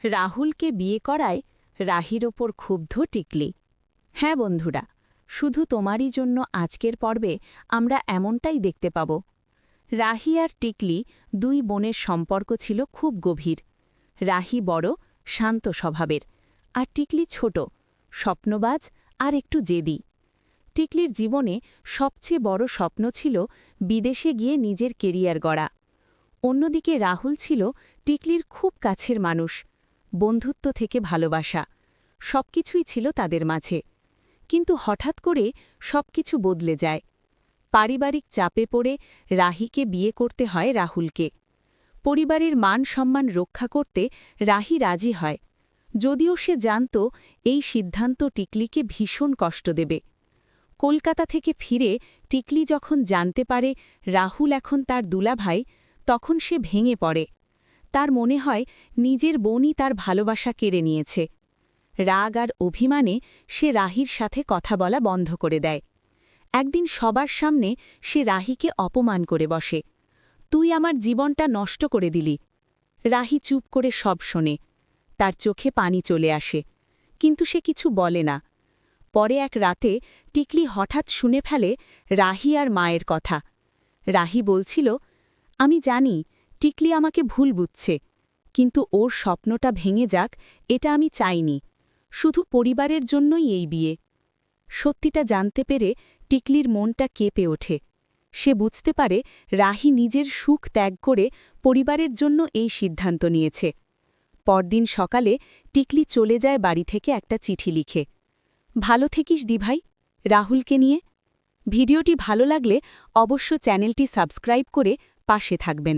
রাহুলকে বিয়ে করায় রাহির ওপর ক্ষুব্ধ টিকলি। হ্যাঁ বন্ধুরা, শুধু তোমারই জন্য আজকের পর্বে আমরা এমনটাই দেখতে পাব। রাহি আর টিকলি দুই বোনের সম্পর্ক ছিল খুব গভীর। রাহি বড়, শান্ত স্বভাবের, আর টিকলি ছোট, স্বপ্নবাজ আর একটু জেদি। টিকলির জীবনে সবচেয়ে বড় স্বপ্ন ছিল বিদেশে গিয়ে নিজের কেরিয়ার গড়া। অন্যদিকে রাহুল ছিল টিকলির খুব কাছের মানুষ, বন্ধুত্ব থেকে ভালোবাসা সবকিছুই ছিল তাদের মাঝে। কিন্তু হঠাৎ করে সবকিছু বদলে যায়। পারিবারিক চাপে পড়ে রাহিকে বিয়ে করতে হয় রাহুলকে। পরিবারের মান সম্মান রক্ষা করতে রাহি রাজি হয়, যদিও সে জানত এই সিদ্ধান্ত টিকলিকে ভীষণ কষ্ট দেবে। কলকাতা থেকে ফিরে টিকলি যখন জানতে পারে রাহুল এখন তার দুলাভাই, তখন সে ভেঙে পড়ে। তার মনে হয় নিজের বোনই তার ভালোবাসা কেড়ে নিয়েছে। রাগ আর অভিমানে সে রাহির সাথে কথা বলা বন্ধ করে দেয়। একদিন সবার সামনে সে রাহিকে অপমান করে বসে। তুই আমার জীবনটা নষ্ট করে দিলি। রাহি চুপ করে সব শোনে। তার চোখে পানি চলে আসে, কিন্তু সে কিছু বলে না। পরে এক রাতে টিকলি হঠাৎ শুনে ফেলে রাহি আর মায়ের কথা। রাহি বলছিল, আমি জানি টিকলি আমাকে ভুল বুঝছে, কিন্তু ওর স্বপ্নটা ভেঙে যাক এটা আমি চাইনি। শুধু পরিবারের জন্যই এই বিয়ে। সত্যিটা জানতে পেরে টিকলির মনটা কেঁপে ওঠে। সে বুঝতে পারে রাহি নিজের সুখ ত্যাগ করে পরিবারের জন্য এই সিদ্ধান্ত নিয়েছে। পরদিন সকালে টিকলি চলে যায় বাড়ি থেকে একটা চিঠি লিখে, ভালো থাকিস দিভাই, রাহুলকে নিয়ে। ভিডিওটি ভালো লাগলে অবশ্য চ্যানেলটি সাবস্ক্রাইব করে পাশে থাকবেন।